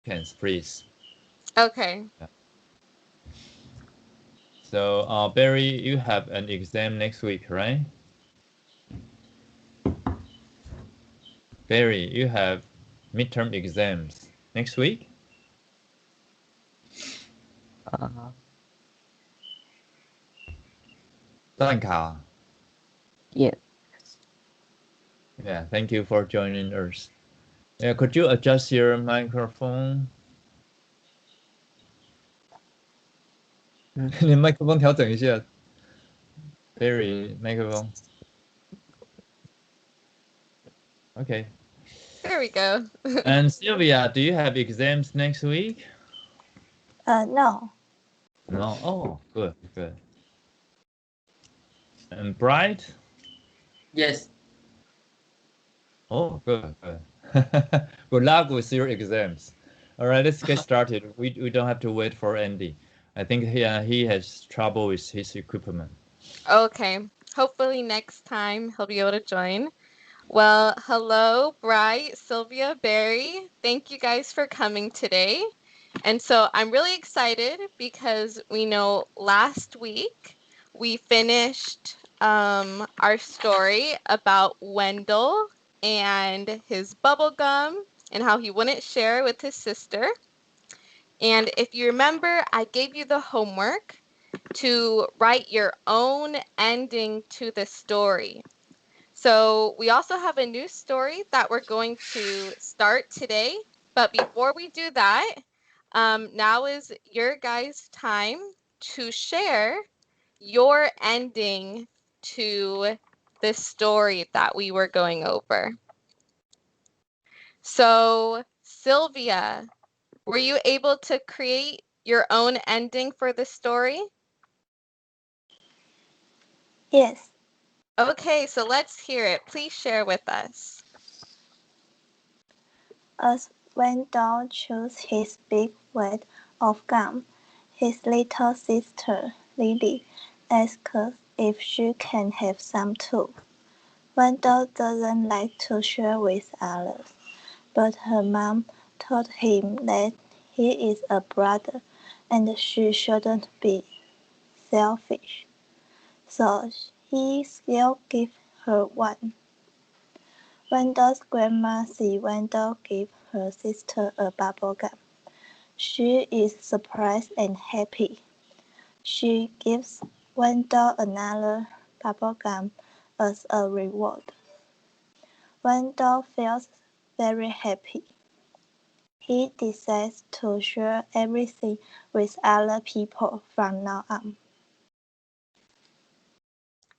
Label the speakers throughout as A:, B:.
A: seconds, please.
B: Okay.
A: Yeah. So, Barry, you have an exam next week, right? Barry, you have midterm exams next week?段考.
C: Yes.
A: Yeah, thank you for joining us. Yeah, could you adjust your microphone? 你麦克风调整一下 Barry, microphone. Okay.
B: There we go.
A: And Sylvia, do you have exams next week?
D: No.
A: No. Oh, good, good. And Bright?
E: Yes.
A: Oh, good, good. Good luck with your exams. All right, let's get started. We don't have to wait for Andy. I think he has trouble with his equipment.
B: Okay. Hopefully next time he'll be able to join. Well, hello, Bright, Sylvia, Barry. Thank you guys for coming today. And so I'm really excited because we know last week we finished our story about Wendell and his bubble gum and how he wouldn't share with his sister. And if you remember, I gave you the homework to write your own ending to the story. So we also have a new story that we're going to start today. But before we do that, now is your guys' time to share your ending to the story that we were going over. So, Sylvia, were you able to create your own ending for the story?
D: Yes.
B: Okay, so let's hear it. Please share with us.
D: As Wendell chews his big wad of gum, his little sister Lily asks if she can have some too. Wendell doesn't like to share with others, but her mom told him that he is a brother and she shouldn't be selfish. So he still gives her one. Wendell's grandma sees Wendell give her sister a bubble gum. She is surprised and happy. She gives Wendell another bubble gum as a reward. Wendell feels very happy. He decides to share everything with other people from now on.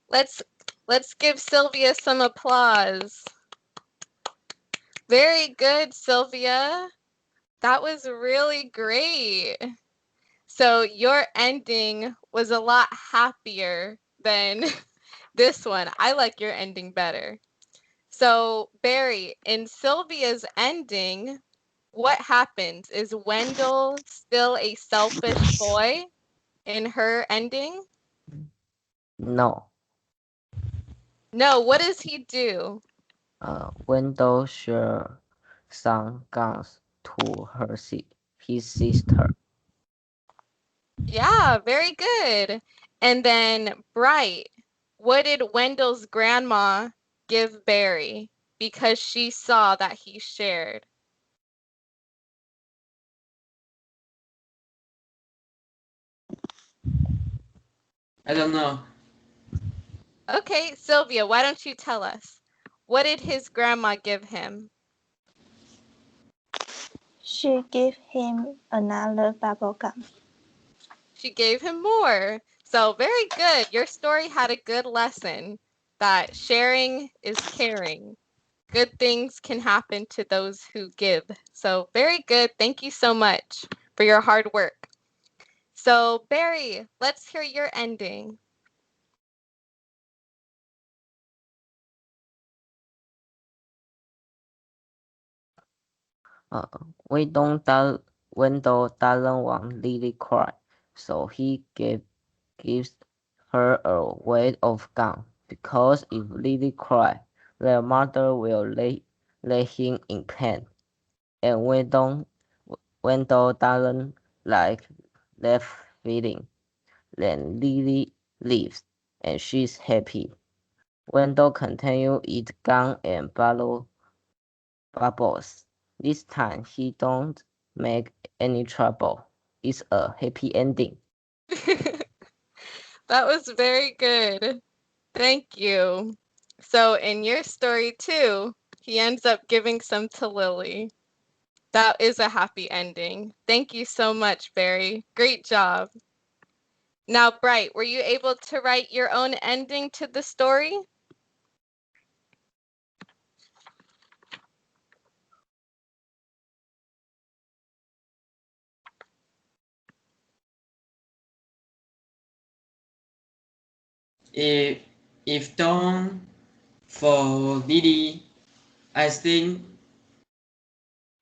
B: Let's give Sylvia some applause. Very good, Sylvia. That was really great. So your ending was a lot happier than this one. I like your ending better. So, Barry, in Sylvia's ending, what happens? Is Wendell still a selfish boy in her ending?
C: No.
B: No, what does he do?
C: Wendell shared some guns to his sister.
B: Yeah, very good. And then Bright, what did Wendell's grandma give Barry because she saw that he shared?
E: I don't know.
B: Okay, Sylvia, why don't you tell us? What did his grandma give him?
D: She gave him another bubble gum.
B: She gave him more. So very good. Your story had a good lesson that sharing is caring. Good things can happen to those who give. So very good. Thank you so much for your hard work. So Barry, let's hear your ending.
C: Wendell doesn't want Lily cry, so he gives her a weight of gum, because if Lily cries, their mother will lay him in pain. And Wendell doesn't like left feeling. Then Lily leaves, and she's happy. Wendell continues eat gum and bubbles. This time he don't make any trouble. It's a happy ending.
B: That was very good. Thank you. So in your story too, he ends up giving some to Lily. That is a happy ending. Thank you so much, Barry. Great job. Now, Bright, were you able to write your own ending to the story?
E: If done for Lily, I think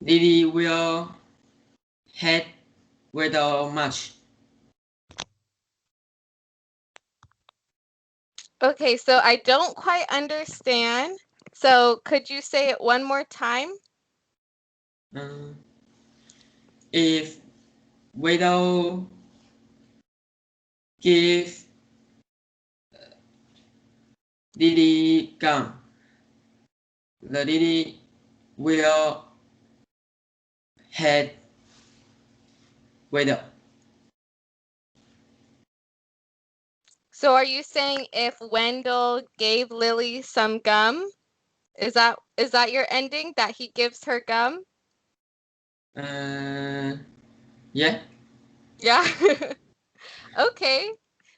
E: Lily will hate Wendell much.
B: Okay, so I don't quite understand. So could you say it one more time?
E: If Wendell give Lily gum, the Lily will hate Wendell.
B: So are you saying if Wendell gave Lily some gum, is that your ending, that he gives her gum?
E: Yeah.
B: Yeah. Okay.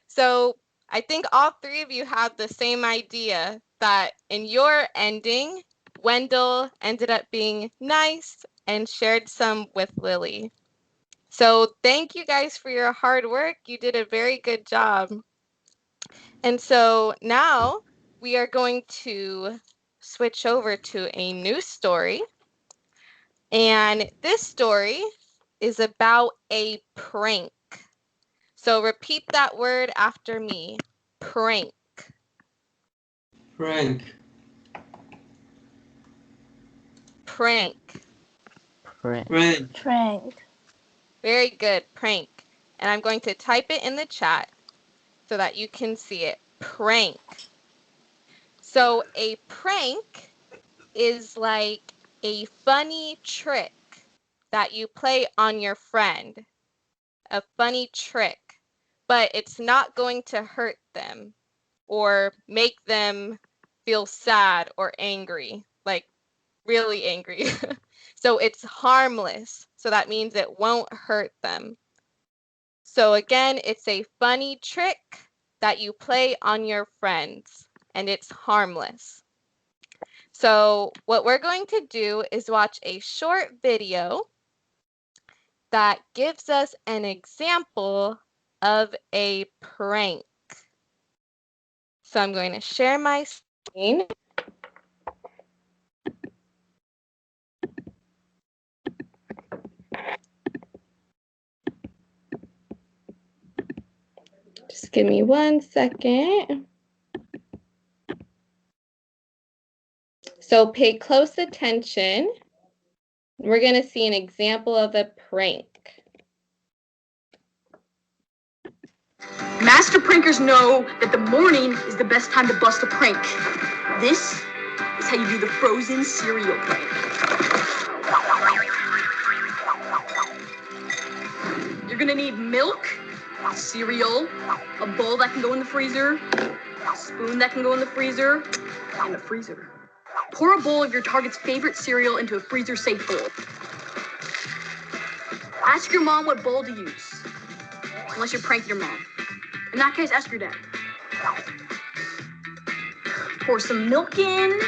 B: So I think all three of you have the same idea that in your ending, Wendell ended up being nice and shared some with Lily. So thank you guys for your hard work. You did a very good job. And so now we are going to switch over to a new story. And this story is about a prank. So repeat that word after me. Prank.
E: Prank.
B: Prank.
E: Prank.
D: Prank.
B: Very good. Prank. And I'm going to type it in the chat so that you can see it. Prank. So a prank is like a funny trick that you play on your friend. A funny trick, but it's not going to hurt them or make them feel sad or angry, like really angry. So it's harmless. So that means it won't hurt them. So again, it's a funny trick that you play on your friends, and it's harmless. So what we're going to do is watch a short video that gives us an example of a prank. So I'm going to share my screen. Just give me 1 second. So pay close attention. We're going to see an example of a prank.
F: Master prankers know that the morning is the best time to bust a prank. This is how you do the frozen cereal prank. You're gonna need milk, cereal, a bowl that can go in the freezer, a spoon that can go in the freezer, and a freezer. Pour a bowl of your target's favorite cereal into a freezer-safe bowl. Ask your mom what bowl to use, unless you're pranking your mom. In that case, ask your dad. Pour some milk in.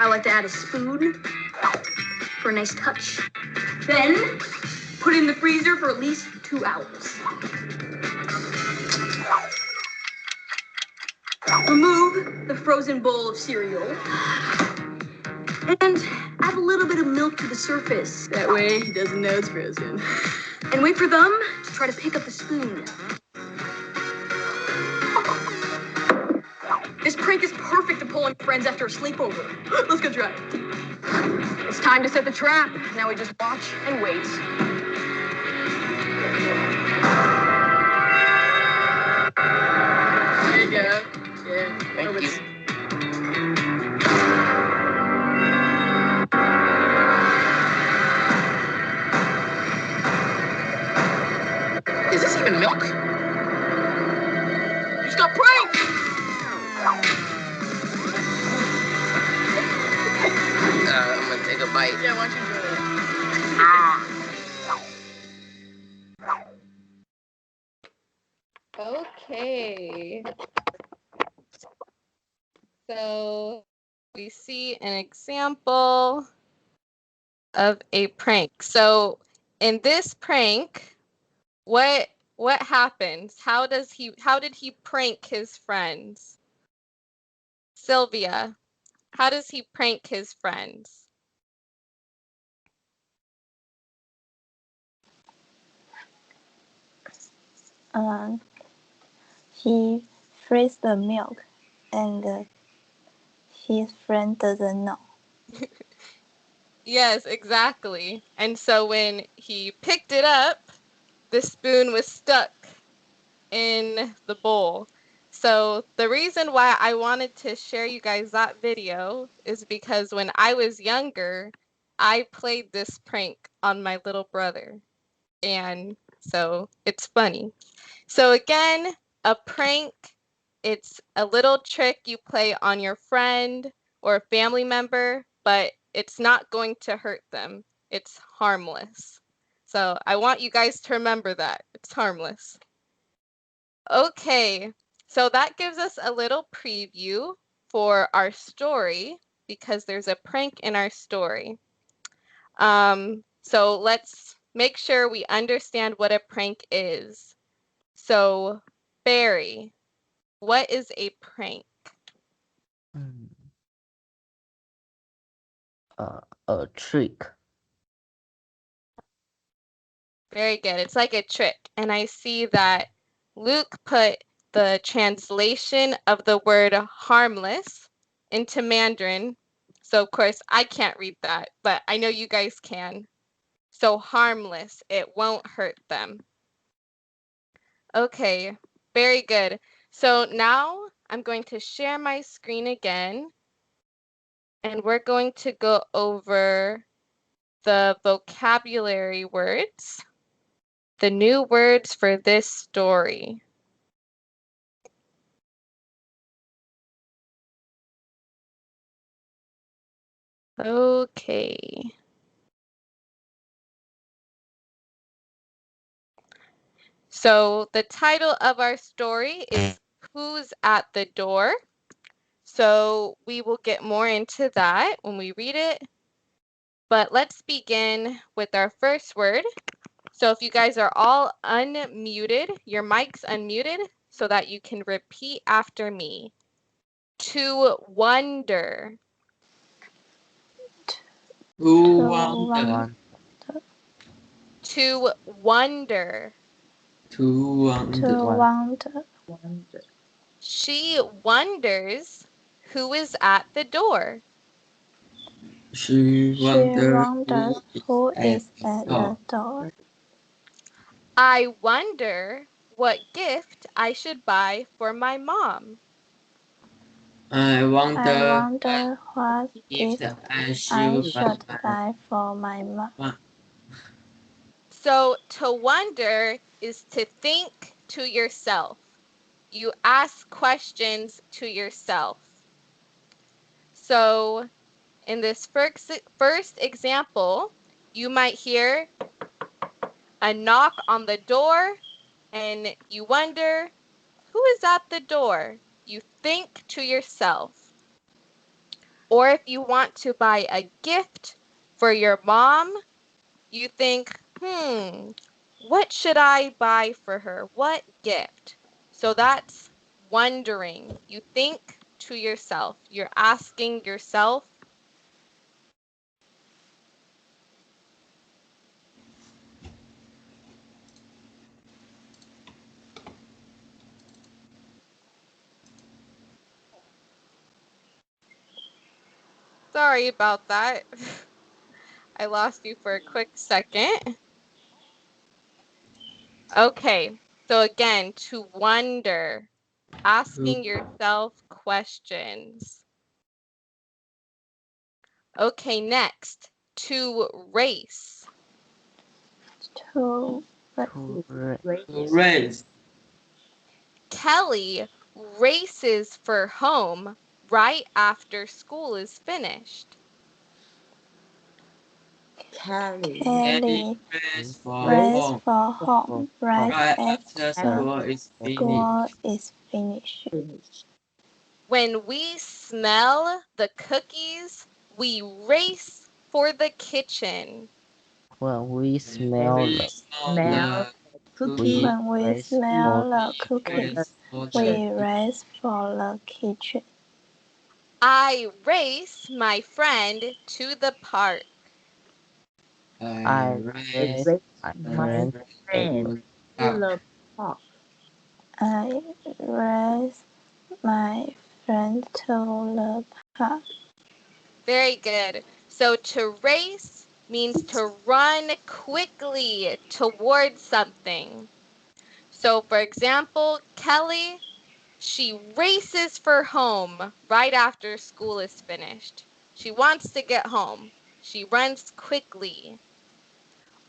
F: I like to add a spoon for a nice touch. Then, put it in the freezer for at least 2 hours. Remove the frozen bowl of cereal and add a little bit of milk to the surface. That way he doesn't know it's frozen. And wait for them to try to pick up the spoon. This prank is perfect to pull on friends after a sleepover. Let's go try it. It's time to set the trap. Now we just watch and wait. There you go. Yeah.
C: Thank you.
F: Is this even milk? He's got pranked!
C: I'm gonna take a bite.
F: Yeah, why don't you enjoy that?
B: Okay. So we see an example of a prank. So in this prank, what happens? How did he prank his friends? Sylvia, how does he prank his friends?
D: He freezes the milk, and his friend doesn't know.
B: Yes, exactly. And so when he picked it up, the spoon was stuck in the bowl. So the reason why I wanted to share you guys that video is because when I was younger, I played this prank on my little brother. And so it's funny. So again, a prank, it's a little trick you play on your friend or a family member, but it's not going to hurt them. It's harmless. So I want you guys to remember that. It's harmless. Okay, so that gives us a little preview for our story because there's a prank in our story. So let's make sure we understand what a prank is. So, Barry, what is a prank?
C: A trick.
B: Very good. It's like a trick. And I see that Luke put the translation of the word harmless into Mandarin. So, of course, I can't read that, but I know you guys can. So, harmless, it won't hurt them. Okay, very good. So now I'm going to share my screen again, and we're going to go over the vocabulary words, the new words for this story. Okay. So the title of our story is Who's at the Door? So we will get more into that when we read it. But let's begin with our first word. So if you guys are all unmuted, your mic's unmuted so that you can repeat after me. To wonder.
E: Who
D: To
E: wonder?
B: To wonder.
E: To wonder.
D: wonder.
B: She wonders who is at the door.
E: She
D: She
E: wonder
D: wonders who is at the door.
B: I wonder what gift I should buy for my mom.
E: I
D: I
E: wonder
D: wonder what
E: if
D: gift
E: I
D: I
E: should
D: should
E: buy
D: buy for my mom.
B: So to wonder is to think to yourself. You ask questions to yourself. So in this first example, you might hear a knock on the door and you wonder, who is at the door? You think to yourself. Or if you want to buy a gift for your mom, you think, what should I buy for her? What gift? So that's wondering. You think to yourself. You're asking yourself. Sorry about that. I lost you for a quick second. Okay, so again, to wonder, asking yourself questions. Okay, next, to race.
D: To
C: To
E: Race.
B: Kelly races for home right after school is finished.
D: Kelly
E: Race for
D: race
E: home.
D: for home right
E: Right
D: after
E: after school is
D: school
E: finished.
D: is finished.
B: When we smell the cookies, we race for the kitchen.
C: when we smell
E: We
C: the
E: smell the
C: we
D: When we
C: race
D: smell
C: for
D: the cookies,
E: race for the
D: we race for the kitchen.
B: I race my friend to the park.
E: I
C: race
E: race
C: my
E: my
C: friend
E: friend to the park.
D: I race my friend to the park.
B: Very good. So to race means to run quickly towards something. So for example, Kelly, she races for home right after school is finished. She wants to get home. She runs quickly.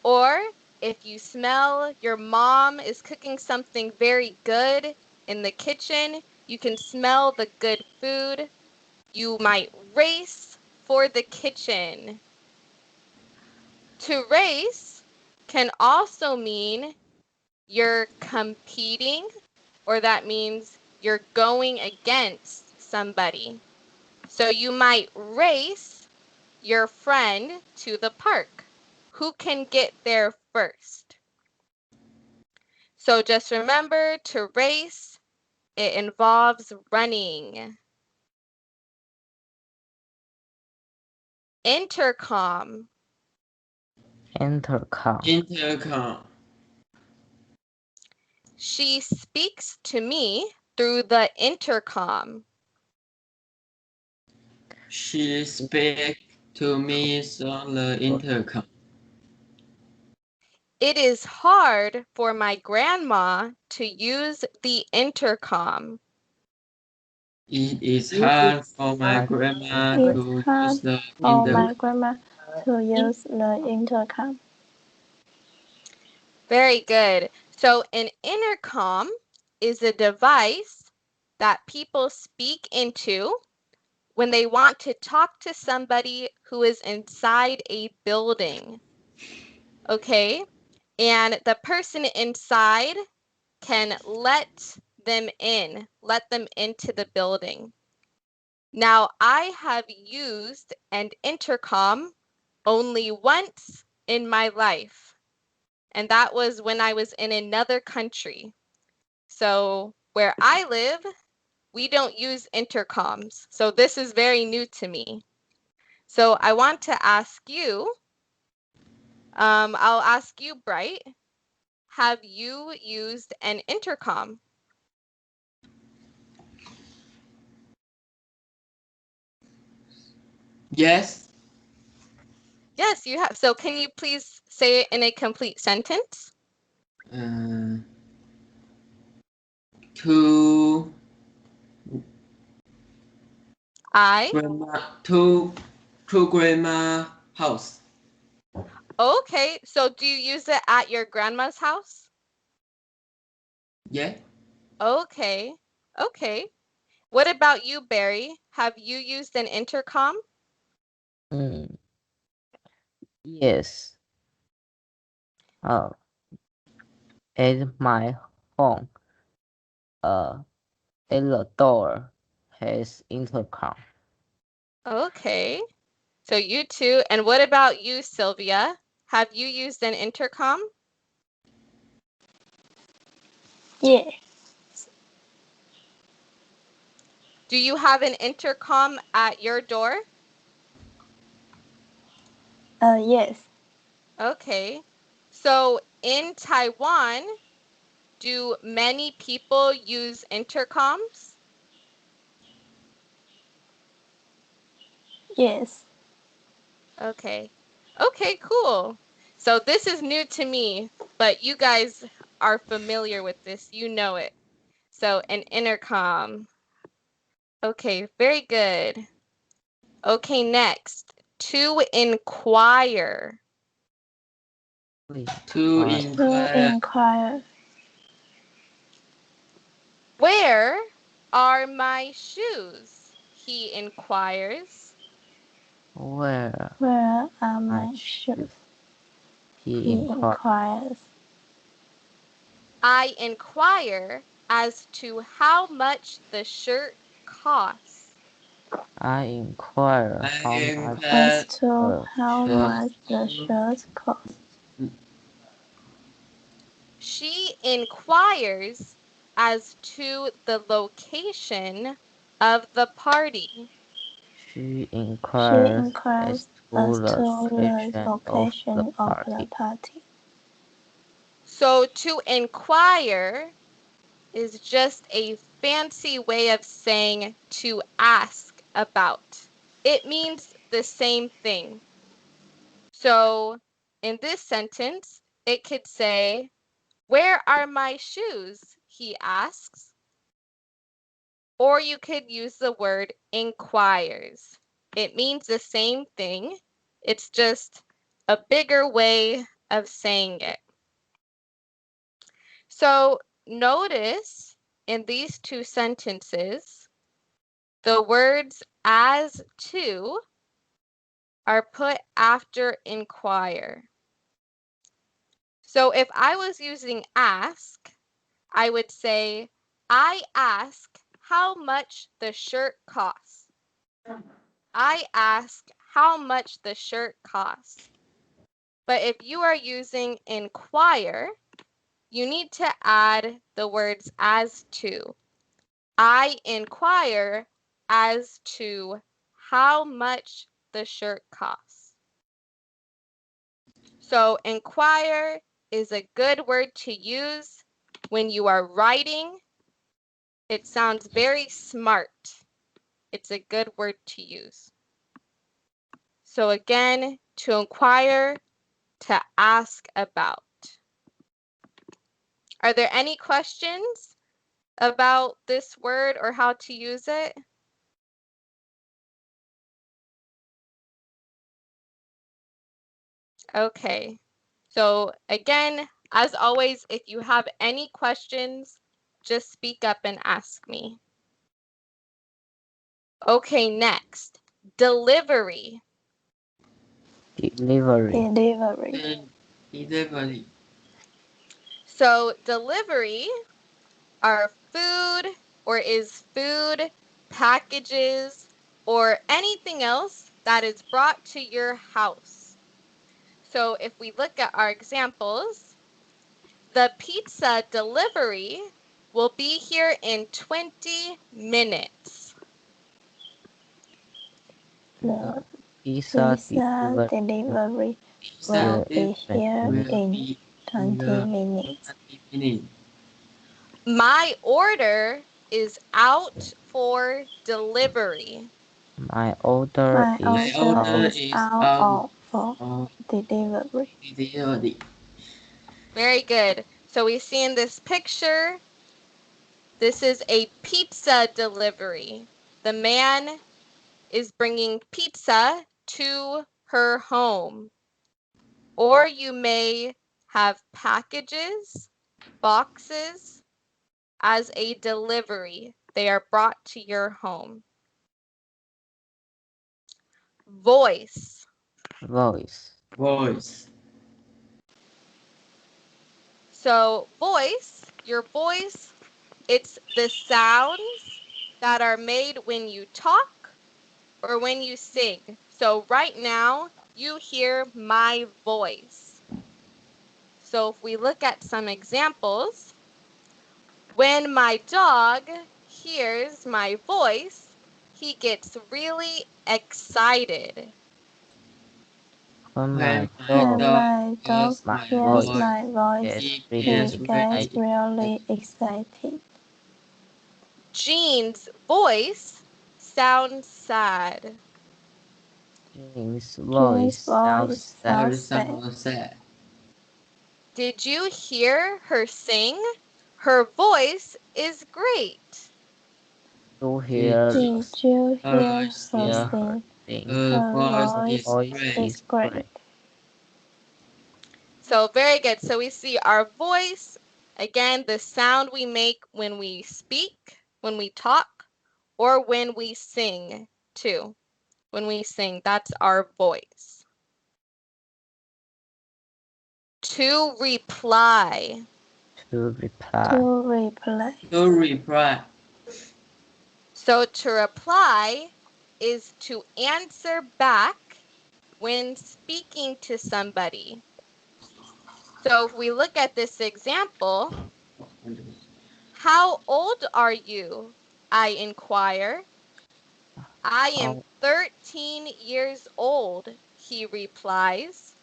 B: Or if you smell your mom is cooking something very good in the kitchen, you can smell the good food. You might race for the kitchen. To race can also mean you're competing, or that means you're going against somebody. So you might race your friend to the park. Who can get there first? So just remember, to race, it involves running. Intercom.
C: intercom.
E: Intercom.
B: She speaks to me through the intercom.
E: She speaks to me on the intercom.
B: It is hard for my grandma to use the intercom.
E: It is hard for my grandma
D: It's
E: to
D: hard
E: use the
D: for my
E: intercom.
D: grandma to use the intercom.
B: Very good. So an intercom is a device that people speak into when they want to talk to somebody who is inside a building. Okay? And the person inside can let them into the building. Now, I have used an intercom only once in my life, and that was when I was in another country. So, where I live, we don't use intercoms. So, this is very new to me. So, I want to ask you, I'll ask you, Bright, have you used an intercom?
E: Yes.
B: Yes, you have. So, can you please say it in a complete sentence?
E: To
B: I.
E: grandma house.
B: Okay, so do you use it at your grandma's house?
E: Yeah.
B: Okay, okay. What about you, Barry? Have you used an intercom?
C: Mm, yes. At my home, at the door has intercom.
B: Okay, so you too. And what about you, Sylvia? Have you used an intercom?
D: Yeah.
B: Do you have an intercom at your door?
D: Yes.
B: Okay. So in Taiwan, do many people use intercoms?
D: Yes.
B: Okay. Okay, cool. So this is new to me, but you guys are familiar with this. You know it. So an intercom. Okay, very good. Okay, next. To inquire.
E: To
C: Inquire.
D: To
E: inquire.
D: inquire.
B: Where are my shoes? He inquires.
C: Where
D: Where are
C: my
D: my
C: shoes?
D: shoes?
C: He
D: He
C: inquired.
D: inquires.
B: I inquire as to how much the shirt costs.
C: I inquire
E: I
C: how much
E: inquire
D: As to
C: the
D: how
C: shirt
D: much the shirt costs.
B: She inquires as to the location of the party.
C: She
D: She
C: inquires
D: inquires
C: as
D: as
C: to
D: to
C: the
D: the
C: location of the
D: location of the
C: party.
D: party.
B: So to inquire is just a fancy way of saying to ask about. It means the same thing. So in this sentence, it could say, "Where are my shoes?" he asks. Or you could use the word inquires. It means the same thing. It's just a bigger way of saying it. So notice in these two sentences, the words as to are put after inquire. So if I was using ask, I would say, I ask how much the shirt costs. I ask how much the shirt costs. But if you are using inquire, you need to add the words as to. I inquire as to how much the shirt costs. So inquire is a good word to use when you are writing. It sounds very smart. It's a good word to use. So again, to inquire, to ask about. Are there any questions about this word or how to use it? Okay. So again, as always, if you have any questions, just speak up and ask me. Okay, next, delivery.
C: Delivery.
D: Delivery.
E: Delivery.
B: So delivery are food or is food, packages, or anything else that is brought to your house. So if we look at our examples, the pizza delivery will be here in 20 minutes.
D: The
C: Pizza
D: pizza
C: delivery
D: delivery will
E: Pizza
D: be here
E: will
D: in
E: be
D: 20 minutes.
E: 20 minutes.
B: My order is out for delivery.
C: My order
D: My
C: is
E: My
D: order
E: order
C: out.
D: is
E: is
D: out
E: out
D: for
E: of
D: delivery.
E: delivery.
B: Very good. So we see in this picture, this is a pizza delivery. The man is bringing pizza to her home. Or you may have packages, boxes as a delivery. They are brought to your home. Voice.
C: Voice.
E: Voice.
B: So voice, your voice, it's the sounds that are made when you talk or when you sing. So right now, you hear my voice. So if we look at some examples, when my dog hears my voice, he gets really excited.
C: When my
E: When my
C: dog
D: When
E: dog
D: my dog
E: hears
C: my
E: my
D: hears
C: voice
E: voice,
D: my voice,
C: gets
E: he
C: really
D: he
E: gets
D: gets
E: ready.
C: excited.
D: really excited.
B: Jean's voice sounds sad.
C: James' voice sounds
E: Her
C: sad.
E: sound sad.
B: Did you hear her sing? Her voice is great.
C: To hear
E: Did
D: Did you hear
E: her
D: her
E: sing?
D: sing?
C: sing,
E: Her
D: Her
E: voice
D: voice
E: is great.
D: is great.
B: So very good. So we see our voice, again, the sound we make when we speak, when we talk, or when we sing too. When we sing, that's our voice. To reply.
C: to reply.
D: To reply.
E: To reply.
B: So to reply is to answer back when speaking to somebody. So if we look at this example, how old are you? I inquire. I am 13 years old, he replies.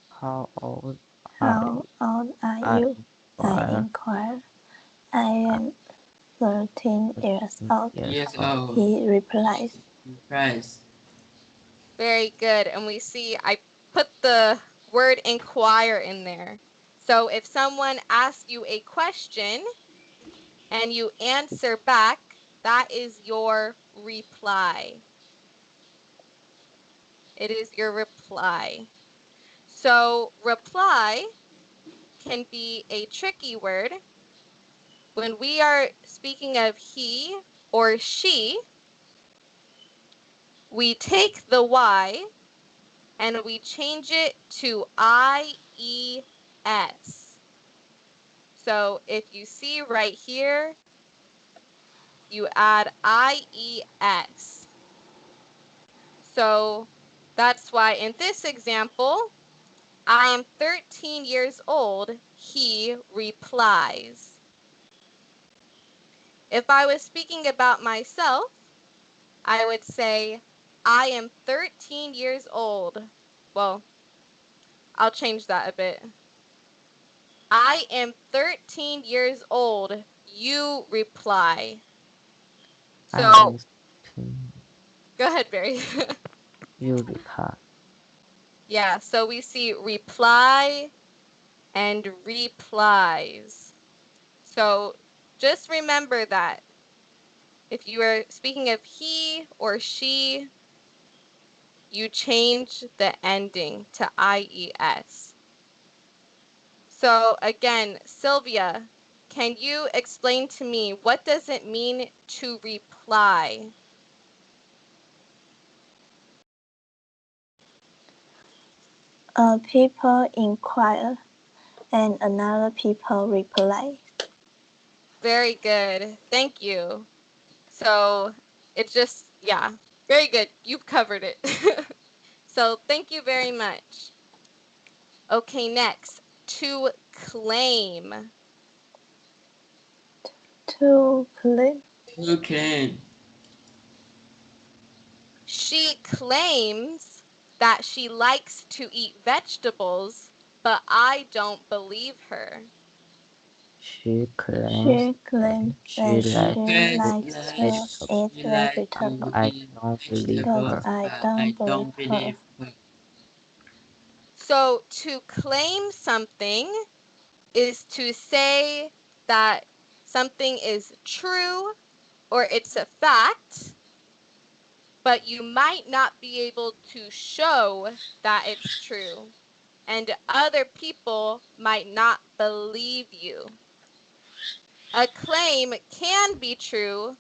C: How old
D: How old are
C: I
D: you? I inquire. I am 13 years old.
E: Years old.
D: He replies.
E: Price.
B: Very good. And we see I put the word inquire in there. So if someone asks you a question and you answer back, that is your reply. It is your reply. So reply can be a tricky word. When we are speaking of he or she, we take the Y and we change it to IES. So if you see right here, you add IES. So that's why in this example, I am 13 years old, he replies. If I was speaking about myself, I would say, I am 13 years old. Well, I'll change that a bit. I am 13 years old, you reply. So, go ahead, Barry.
C: you reply.
B: Yeah, so we see reply and replies. So just remember that if you are speaking of he or she, you change the ending to IES. So again, Sylvia, can you explain to me what does it mean to reply?
D: People inquire and another people reply.
B: Very good. Thank you. So it's just, yeah, very good. You've covered it. So thank you very much. Okay, next, to claim.
D: To claim.
E: To claim.
B: She claims that she likes to eat vegetables, but I don't believe her.
C: She claims
D: that she likes to eat vegetables,
C: I don't believe
D: but
C: her.
D: I don't believe her.
B: So to claim something is to say that something is true or it's a fact, but you might not be able to show that it's true, and other people might not believe you. A claim can be true,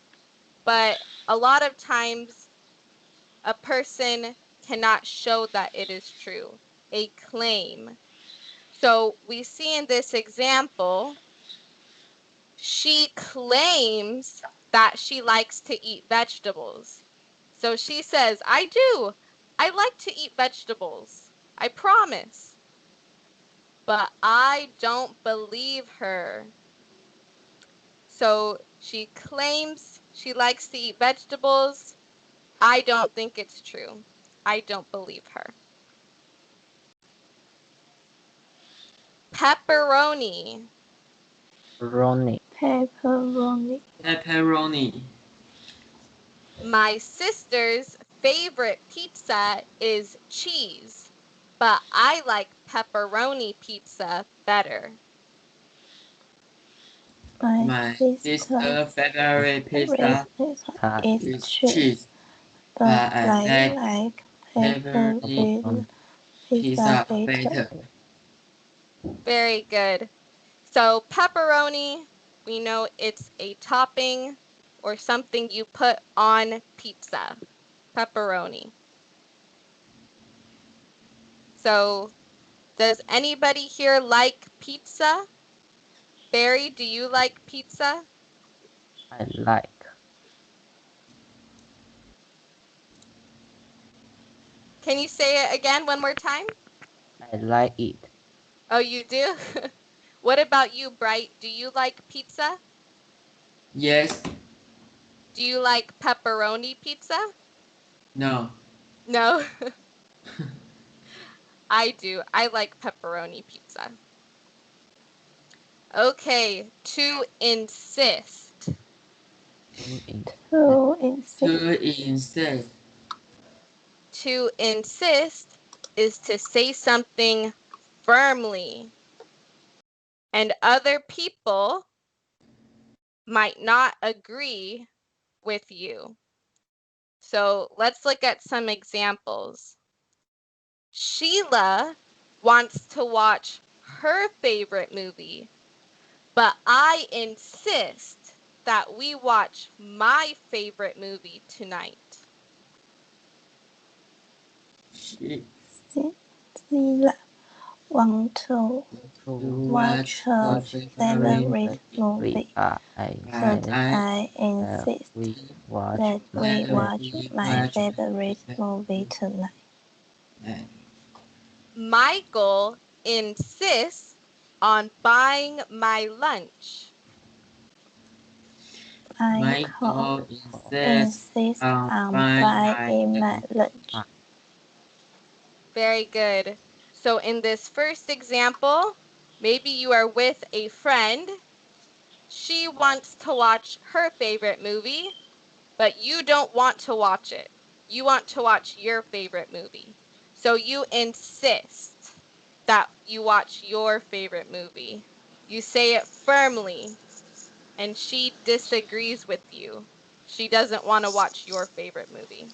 B: but a lot of times a person cannot show that it is true. A claim. So we see in this example, she claims that she likes to eat vegetables. So she says, I do. I like to eat vegetables. I promise. But I don't believe her. So she claims she likes to eat vegetables. I don't think it's true. I don't believe her. Pepperoni.
D: Pepperoni.
E: Pepperoni.
B: My sisters favorite pizza is cheese, but I like pepperoni pizza better.
E: My sister favorite pizza
D: is
E: is
D: cheese,
E: cheese,
D: but
E: but I like
D: pepperoni
E: pizza
D: better.
E: better.
B: Very good. So pepperoni, we know it's a topping or something you put on pizza. Pepperoni. So does anybody here like pizza? Barry, do you like pizza?
C: I like.
B: Can you say it again one more time?
C: I like it.
B: Oh, you do? What about you, Bright? Do you like pizza?
E: Yes,
B: Do you like pepperoni pizza?
E: no.
B: No, I do. I like pepperoni pizza. Okay, to insist.
D: To insist.
E: To insist.
B: To insist is to say something firmly, and other people might not agree with you. So let's look at some examples. Sheila wants to watch her favorite movie, but I insist that we watch my favorite movie tonight.
E: She
D: Sheila want to
C: To
D: watch her favorite movie,
C: I
D: but I
C: that
D: insist
C: we watch
D: that we
C: my
D: watch my favorite movie tonight.
B: Michael insists on buying my lunch.
D: Michael
E: insists
D: insists
E: on
D: on
E: buying
D: buying my lunch.
B: Very good. So in this first example, maybe you are with a friend. She wants to watch her favorite movie, but you don't want to watch it. You want to watch your favorite movie. So you insist that you watch your favorite movie. You say it firmly, and she disagrees with you. She doesn't want to watch your favorite movie.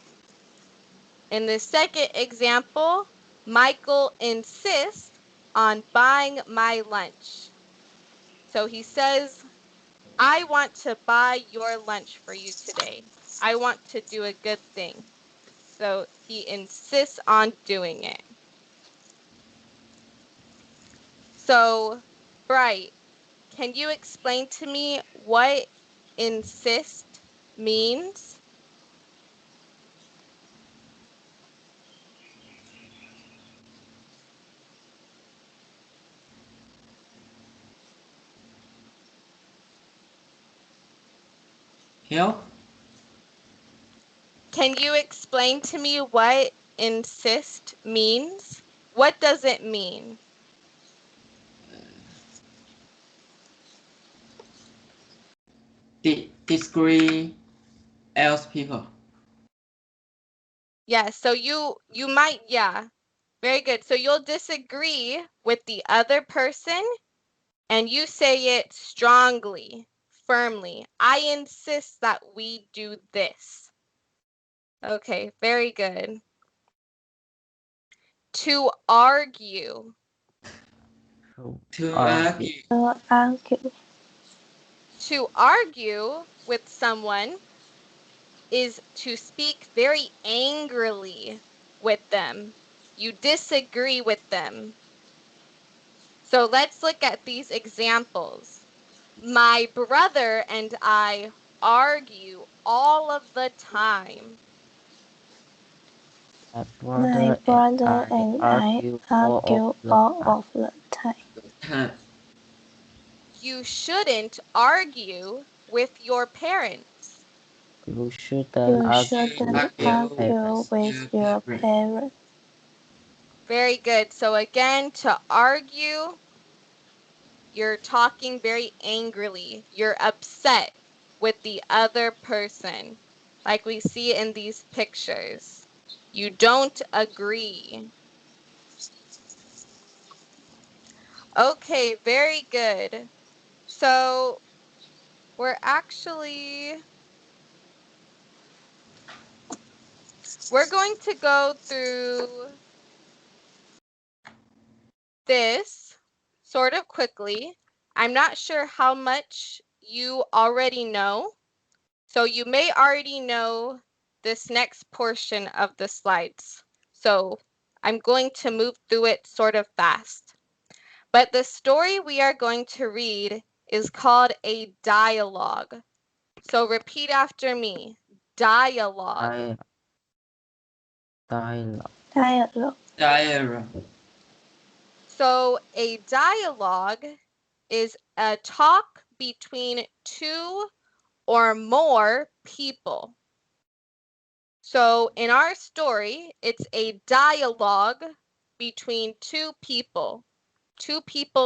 B: In the second example, Michael insists on buying my lunch. So he says, I want to buy your lunch for you today. I want to do a good thing. So he insists on doing it. So, Bright, can you explain to me what insist means?
E: help.
B: Can you explain to me what insist means? What does it mean?
E: Disagree else people.
B: Yeah, so you might, yeah. Very good. So you'll disagree with the other person and you say it strongly, firmly. I insist that we do this. Okay, very good. To argue.
E: To argue.
D: To argue.
B: To argue with someone is to speak very angrily with them. You disagree with them. So let's look at these examples. My brother and I argue all of the time.
D: My brother and I argue all of the time.
B: You shouldn't argue with your parents.
C: You shouldn't
D: You
C: argue
D: shouldn't
C: with your
D: argue
C: parents.
D: with your parents.
B: Very good. So again, to argue, you're talking very angrily. You're upset with the other person, like we see in these pictures. You don't agree. Okay, very good. So we're going to go through this sort of quickly. I'm not sure how much you already know. So you may already know this next portion of the slides. So I'm going to move through it sort of fast. But the story we are going to read is called a dialogue. So repeat after me. Dialogue.
C: Dialogue.
D: Dialogue.
E: Dialogue.
B: So a dialogue is a talk between two or more people. So in our story, it's a dialogue between two people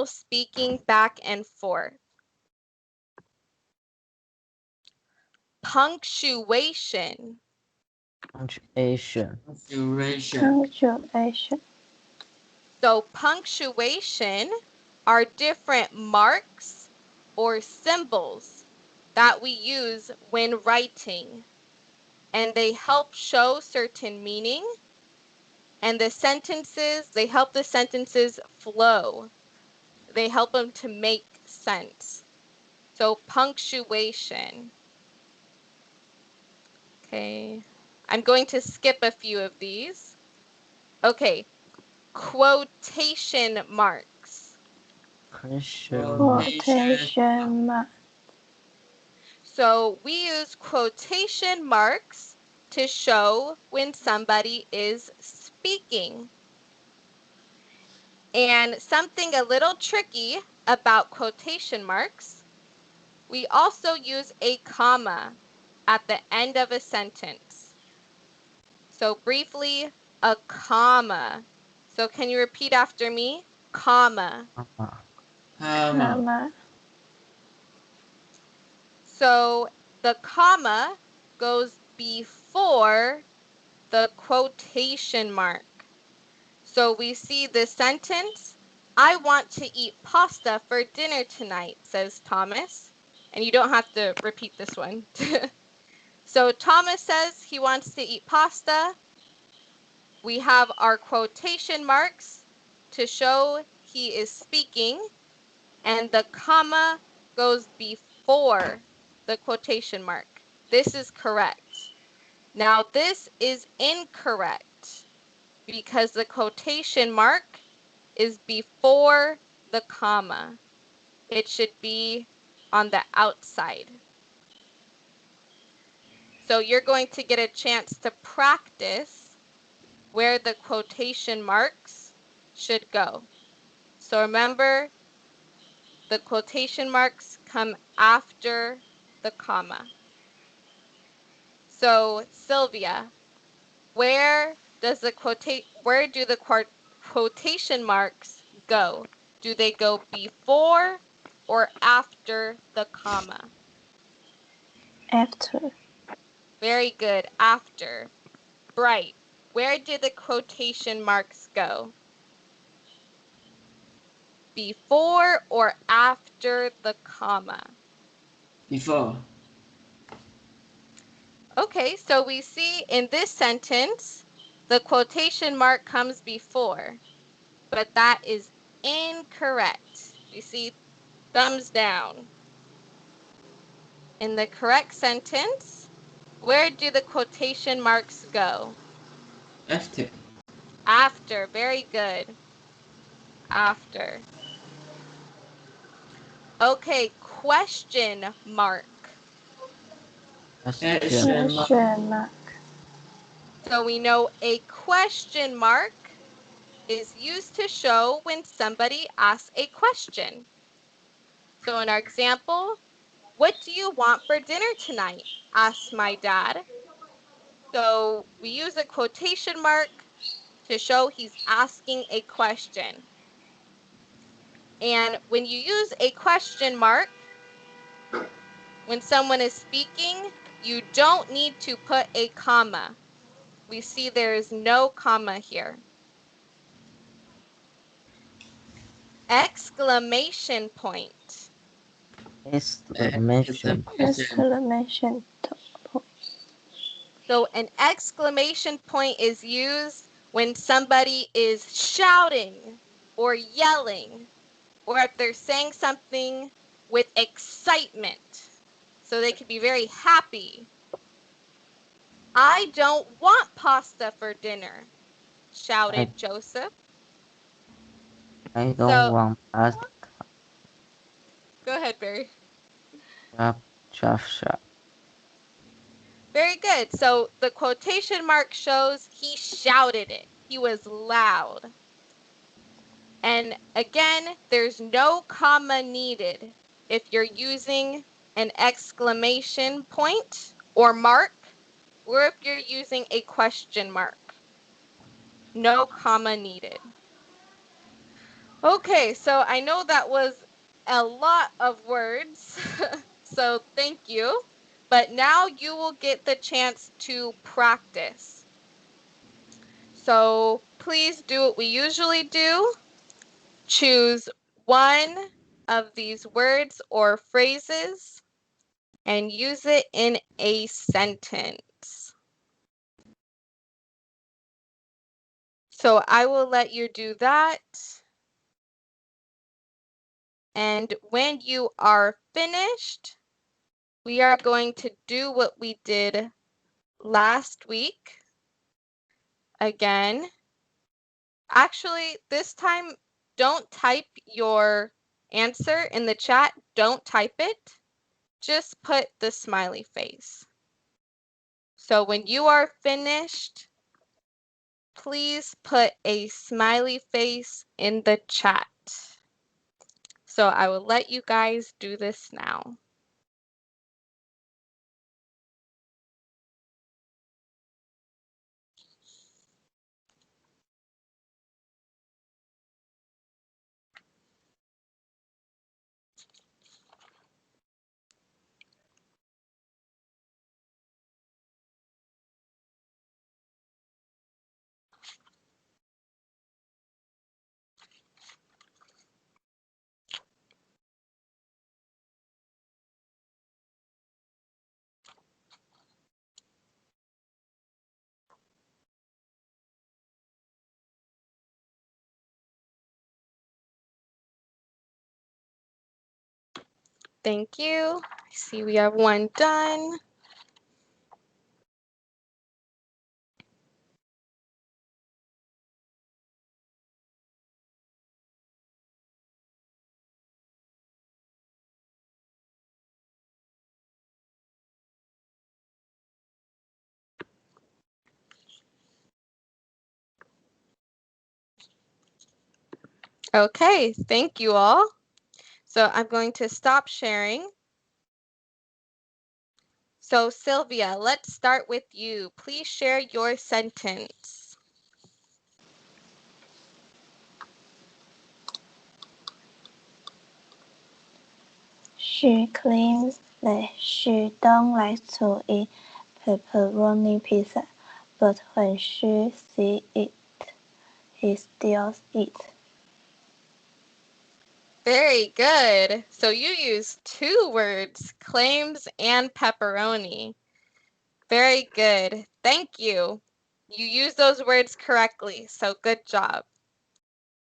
B: speaking back and forth. Punctuation.
C: Punctuation.
D: Punctuation.
B: So punctuation are different marks or symbols that we use when writing, and they help show certain meaning, and they help the sentences flow. They help them to make sense. So punctuation. Okay. I'm going to skip a few of these. Okay. Quotation marks.
D: Quotation mark.
B: So we use quotation marks to show when somebody is speaking. And something a little tricky about quotation marks, we also use a comma at the end of a sentence. So briefly, a comma. So can you repeat after me? Comma.
D: Comma.
B: So the comma goes before the quotation mark. So we see the sentence, I want to eat pasta for dinner tonight, says Thomas. And you don't have to repeat this one. So Thomas says he wants to eat pasta. We have our quotation marks to show he is speaking, and the comma goes before the quotation mark. This is correct. Now this is incorrect because the quotation mark is before the comma. It should be on the outside. So you're going to get a chance to practice where the quotation marks should go. So remember, the quotation marks come after the comma. So Sylvia, where do the quotation marks go? Do they go before or after the comma?
D: After.
B: Very good, after. Bright, where do the quotation marks go? Before or after the comma?
E: Before.
B: Okay, so we see in this sentence, the quotation mark comes before, but that is incorrect. You see, thumbs down. In the correct sentence, where do the quotation marks go?
E: After.
B: After, very good. After. Okay, question mark.
E: Question mark.
D: Question mark.
B: So we know a question mark is used to show when somebody asks a question. So in our example, what do you want for dinner tonight? Asked my dad. So we use a quotation mark to show he's asking a question. And when you use a question mark, when someone is speaking, you don't need to put a comma. we see there's no comma here. Exclamation point.
C: Exclamation.
D: Exclamation point.
B: So an exclamation point is used when somebody is shouting or yelling, or if they're saying something with excitement. So they could be very happy. I don't want pasta for dinner, shouted Joseph.
C: I don't want pasta.
B: Go ahead, Barry.
C: Chop, chop, chop.
B: Very good. So the quotation mark shows he shouted it. He was loud. And again, there's no comma needed if you're using an exclamation point or mark, or if you're using a question mark. No comma needed. Okay, so I know that was a lot of words, so thank you. But now you will get the chance to practice. So please do what we usually do. Choose one of these words or phrases and use it in a sentence. So I will let you do that. And when you are finished, we are going to do what we did last week. Again, actually, this time, don't type your answer in the chat. Don't type it. Just put the smiley face. So when you are finished, please put a smiley face in the chat. So I will let you guys do this now. Thank you. I see we have one done. Okay, thank you all. So I'm going to stop sharing. So Sylvia, let's start with you. Please share your sentence.
D: She claims that she don't like to eat pepperoni pizza, but when she sees it, he still eats.
B: Very good. So you used two words, claims and pepperoni. Very good. Thank you. You used those words correctly, so good job.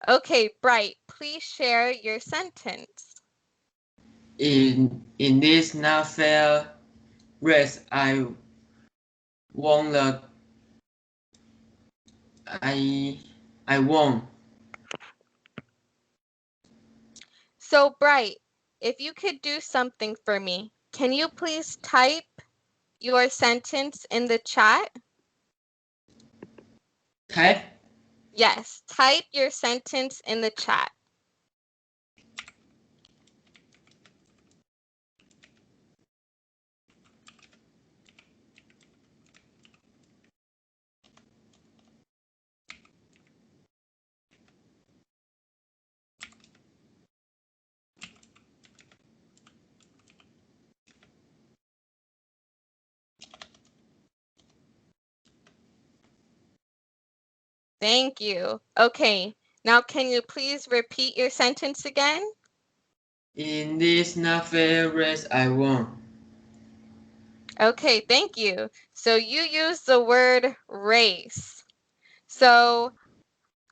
B: Okay, Bright, please share your sentence.
E: In this not fair race, I won the I won.
B: So Bright, if you could do something for me, can you please type your sentence in the chat?
E: Type
B: Yes, type your sentence in the chat. Thank you. Okay, now can you please repeat your sentence again?
E: In this not fair race I won.
B: Okay, thank you. So you use the word race. So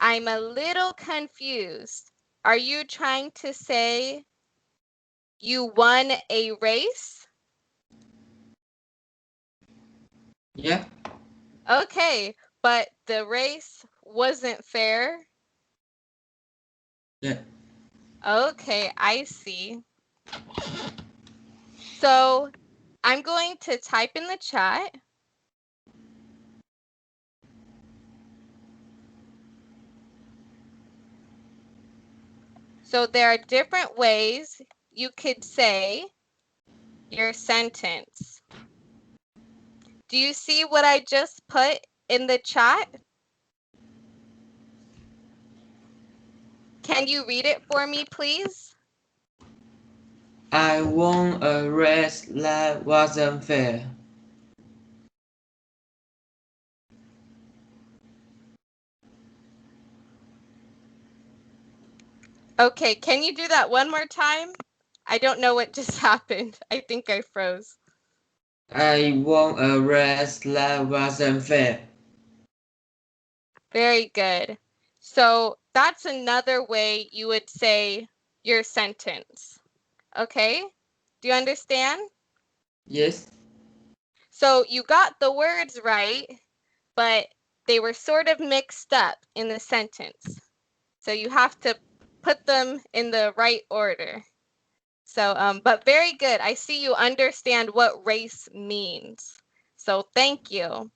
B: I'm a little confused. Are you trying to say you won a race?
E: Yeah,
B: Okay, but the race wasn't fair?
E: yeah.
B: Okay, I see. So I'm going to type in the chat. So there are different ways you could say your sentence. Do you see what I just put in the chat? Can you read it for me, please?
E: I won a race that wasn't fair.
B: Okay, can you do that one more time? I don't know what just happened. I think I froze.
E: I won a race that wasn't fair.
B: Very good. So that's another way you would say your sentence. Okay? Do you understand?
E: Yes,
B: So you got the words right, but they were sort of mixed up in the sentence. So you have to put them in the right order. So, but very good. I see you understand what race means. So thank you.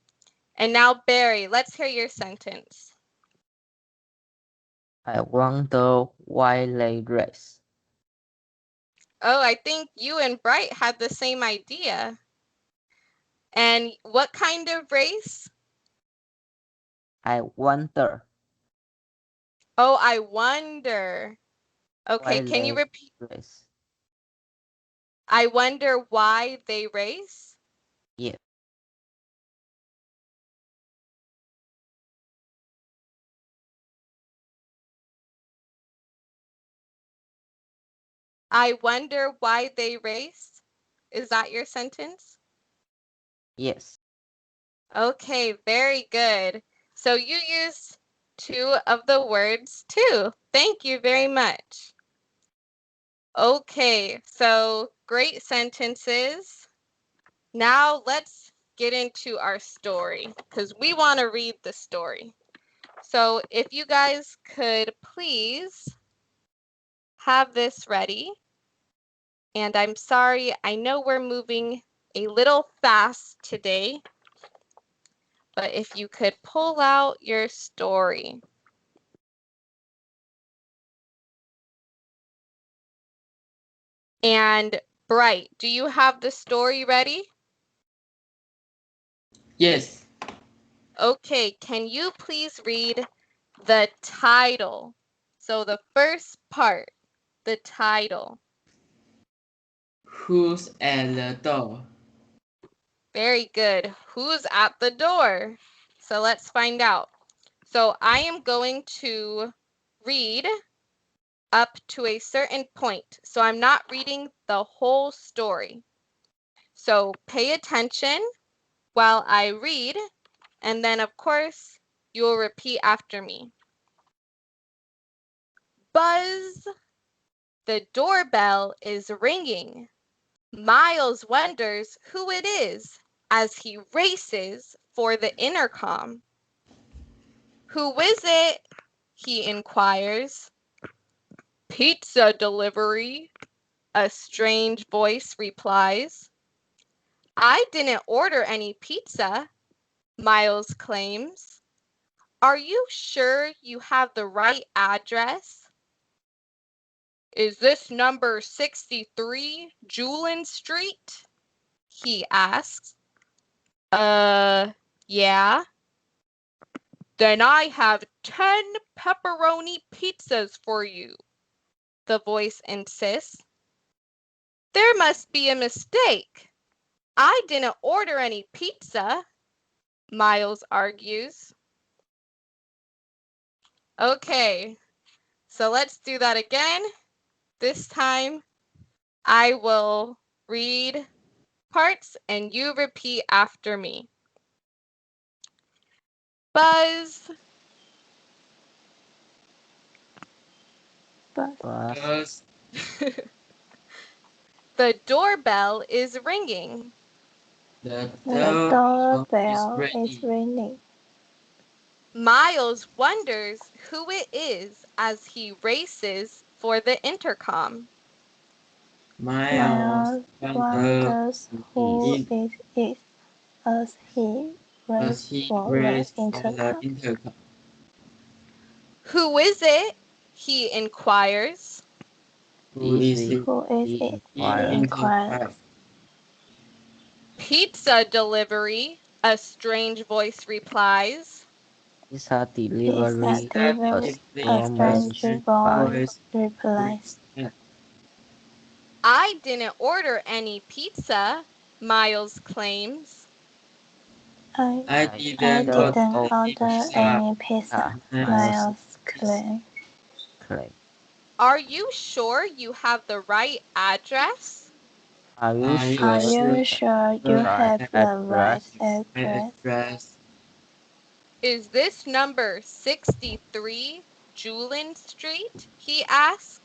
B: And now, Barry, let's hear your sentence.
C: I won the relay race.
B: Oh, I think you and Bright had the same idea. And what kind of race?
C: I wonder
B: Oh, I wonder. Okay, can you
C: relay
B: repeat?
C: race.
B: I wonder why they race?
C: Yeah,
B: I wonder why they race? Is that your sentence?
C: yes.
B: Okay, very good. So you used two of the words too. Thank you very much. Okay, so great sentences. Now let's get into our story because we want to read the story. So if you guys could please have this ready. And I'm sorry, I know we're moving a little fast today, but if you could pull out your story. And Bright, do you have the story ready?
E: yes.
B: Okay, can you please read the title? So the first part, the title.
E: Who's at the door?
B: Very good. Who's at the door? So let's find out. So I am going to read up to a certain point. So I'm not reading the whole story. So pay attention while I read, and then of course you will repeat after me. Buzz! The doorbell is ringing. Miles wonders who it is as he races for the intercom. Who is it? He inquires. Pizza delivery, a strange voice replies. I didn't order any pizza, Miles claims. Are you sure you have the right address? Is this number 63 Julin Street? He asks. Yeah. Then I have 10 pepperoni pizzas for you, the voice insists. There must be a mistake. I didn't order any pizza, Miles argues. Okay, so let's do that again. This time, I will read parts and you repeat after me. Buzz,
D: Buzz.
E: Buzz.
B: the doorbell is ringing.
E: The
D: The doorbell is
E: ready.
D: ringing.
B: Miles wonders who it is as he races for the intercom.
E: Miles
D: wonders who it is as he waits for the intercom.
E: intercom.
B: Who is it? He inquires.
E: Who is it?
D: Who is it? He inquires.
B: Pizza delivery, a strange voice replies.
C: Pizza
D: Pizza
C: delivery.
D: delivery. A strange voice replies.
B: I didn't order any pizza, Miles claims.
D: I didn't order any pizza, Miles claims.
B: Are you sure you have the right address?
C: Are you
D: Are
C: sure
D: you sure you have the right address?
B: Is this number 63 Julin Street? He asked.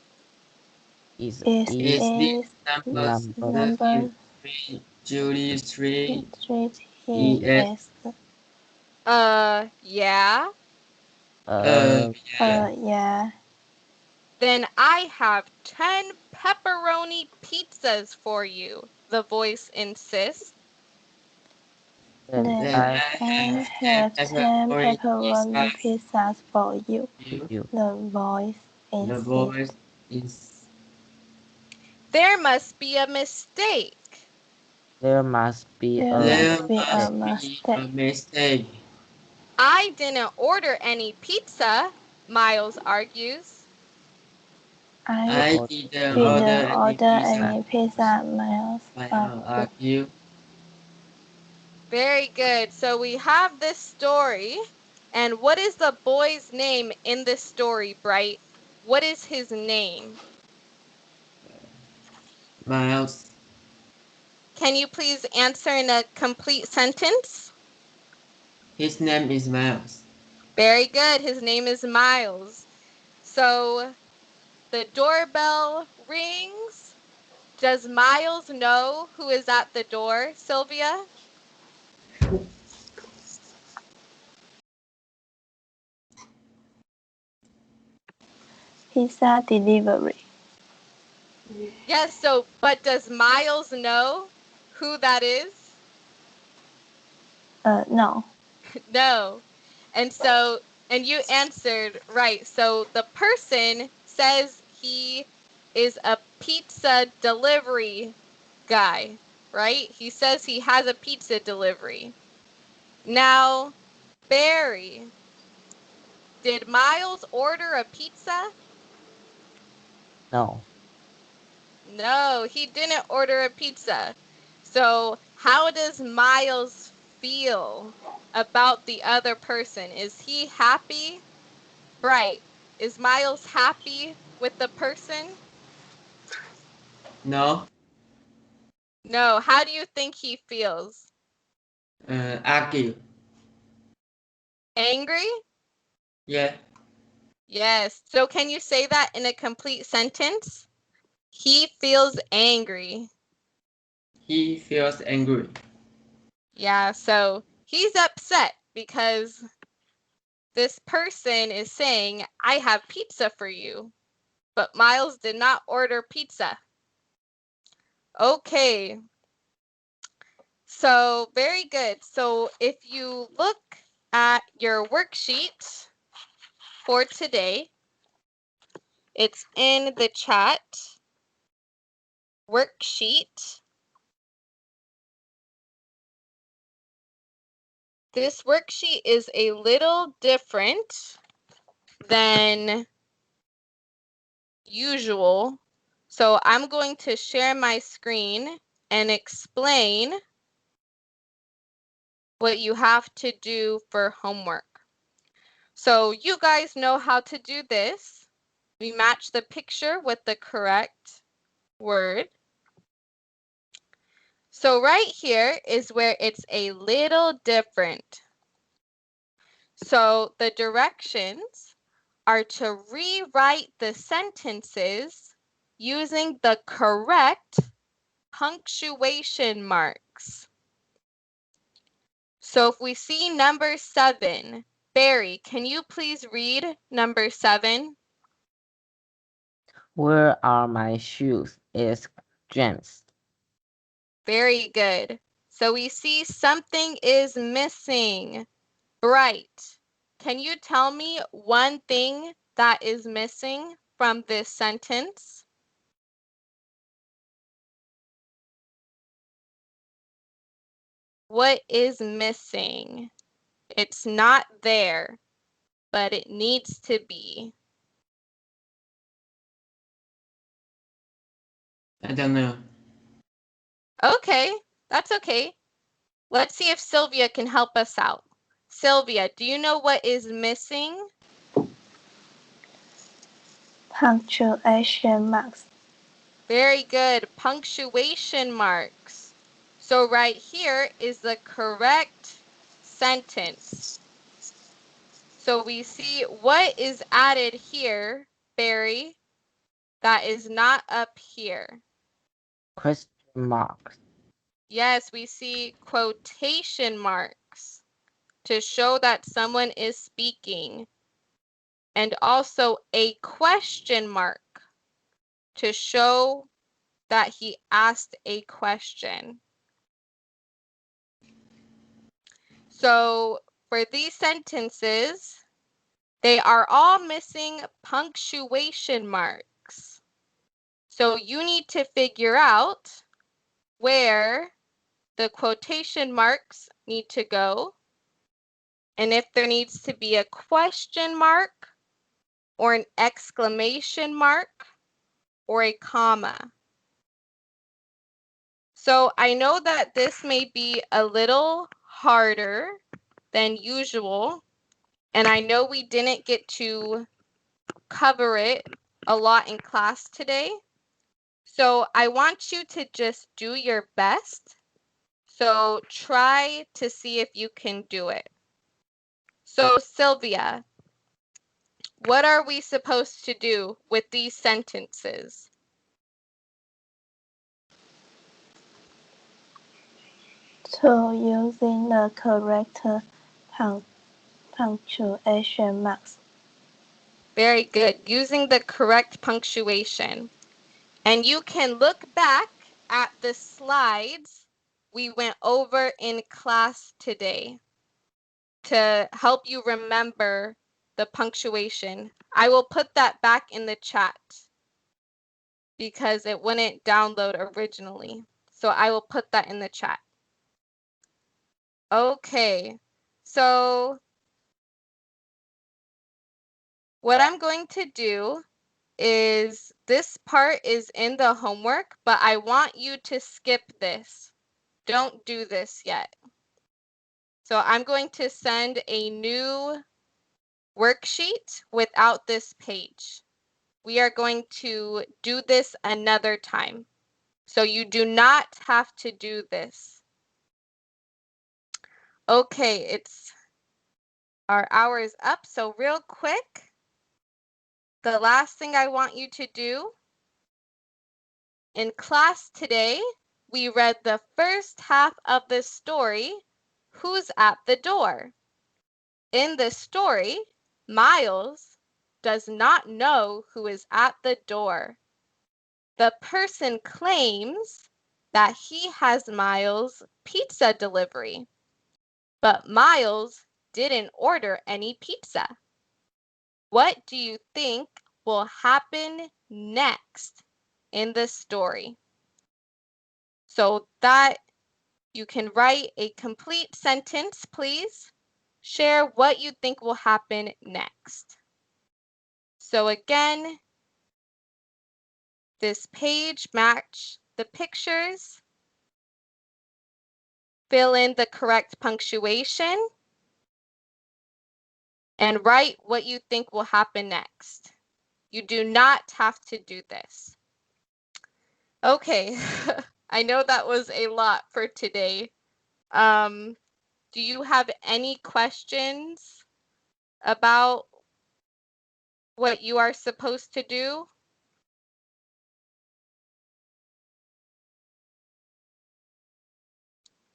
D: Is this number
E: Julie Street?
D: He asked.
B: Yeah.
D: Yeah.
B: Then I have 10 pepperoni pizzas for you, the voice insists.
D: Then I have 10 pepperoni pizzas for you, the voice insists.
B: There must be a mistake.
C: There must be
D: a mistake.
B: I didn't order any pizza, Miles argues.
D: I didn't order any pizza, Miles argues.
B: Very good. So we have this story. And what is the boy's name in this story, Bright? What is his name?
E: Miles.
B: Can you please answer in a complete sentence?
E: His name is Miles.
B: Very good. His name is Miles. So the doorbell rings. Does Miles know who is at the door, Sylvia?
D: Pizza delivery.
B: Yes, but does Miles know who that is?
D: No.
B: No. And you answered right. So the person says he is a pizza delivery guy, right? He says he has a pizza delivery. Now, Barry, did Miles order a pizza?
C: No.
B: No, he didn't order a pizza. So how does Miles feel about the other person? Is he happy? Right. Is Miles happy with the person?
E: No.
B: No. How do you think he feels?
E: Argue.
B: Angry?
E: Yeah.
B: Yes. So can you say that in a complete sentence? He feels angry.
E: He feels angry.
B: Yeah, so he's upset because this person is saying, I have pizza for you, but Miles did not order pizza. Okay. So very good. So if you look at your worksheet for today, it's in the chat. Worksheet. This worksheet is a little different than usual. So I'm going to share my screen and explain what you have to do for homework. So you guys know how to do this. We match the picture with the correct word. So right here is where it's a little different. So the directions are to rewrite the sentences using the correct punctuation marks. So if we see number 7, Barry, can you please read number 7?
C: Where are my shoes? Asked James.
B: Very good. So we see something is missing. Bright, can you tell me one thing that is missing from this sentence? What is missing? It's not there, but it needs to be.
E: I don't know.
B: Okay, that's okay. Let's see if Sylvia can help us out. Sylvia, do you know what is missing?
D: Punctuation marks.
B: Very good, punctuation marks. So right here is the correct sentence. So we see what is added here, Barry, that is not up here.
C: Question marks.
B: Yes, we see quotation marks to show that someone is speaking, and also a question mark to show that he asked a question. So for these sentences, they are all missing punctuation marks. So you need to figure out where the quotation marks need to go, and if there needs to be a question mark or an exclamation mark or a comma. So I know that this may be a little harder than usual, and I know we didn't get to cover it a lot in class today. So I want you to just do your best. So try to see if you can do it. So Sylvia, what are we supposed to do with these sentences?
D: So using the correct punctuation marks.
B: Very good, using the correct punctuation. And you can look back at the slides we went over in class today to help you remember the punctuation. I will put that back in the chat because it wouldn't download originally. So I will put that in the chat. Okay, so what I'm going to do is this part is in the homework, but I want you to skip this. Don't do this yet. So I'm going to send a new worksheet without this page. We are going to do this another time. So you do not have to do this. Okay, our hour is up. So real quick, the last thing I want you to do in class today, we read the first half of the story, Who's at the Door? In the story, Miles does not know who is at the door. The person claims that he has Miles' pizza delivery, but Miles didn't order any pizza. What do you think will happen next in the story? So that you can write a complete sentence, please. Share what you think will happen next. So again, this page, match the pictures, fill in the correct punctuation, and write what you think will happen next. You do not have to do this. Okay, I know that was a lot for today. Do you have any questions about what you are supposed to do?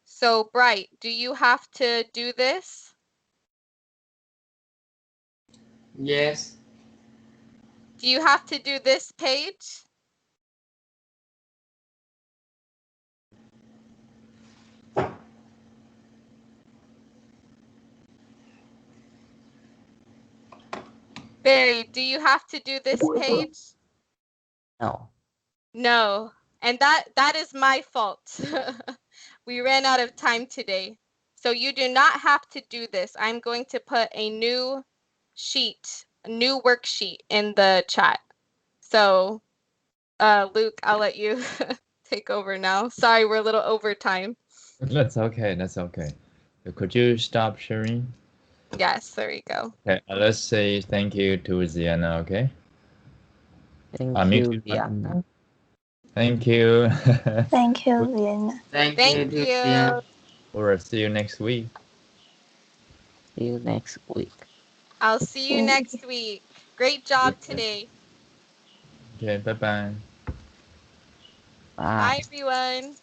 B: So, Bright, do you have to do this?
E: Yes.
B: Do you have to do this page? Barry, do you have to do this page?
C: No.
B: No. And that is my fault. We ran out of time today. So you do not have to do this. I'm going to put a new sheet, a new worksheet in the chat. So, Luke, I'll let you take over now. Sorry, we're a little over time.
A: That's okay. That's okay. Could you stop sharing?
B: Yes, there you go.
A: Okay, let's say thank you to Xiahna, okay?
C: Thank
A: Mute
C: you,
A: your mic.
C: Xiahna.
A: Thank you.
D: Thank you, Xiahna.
E: Thank
B: Thank
E: you,
B: you.
E: Xiahna.
A: We'll see you next week.
C: See you next week.
B: I'll see you next week. Great job today.
A: Okay, bye-bye.
C: Bye.
B: Bye, everyone.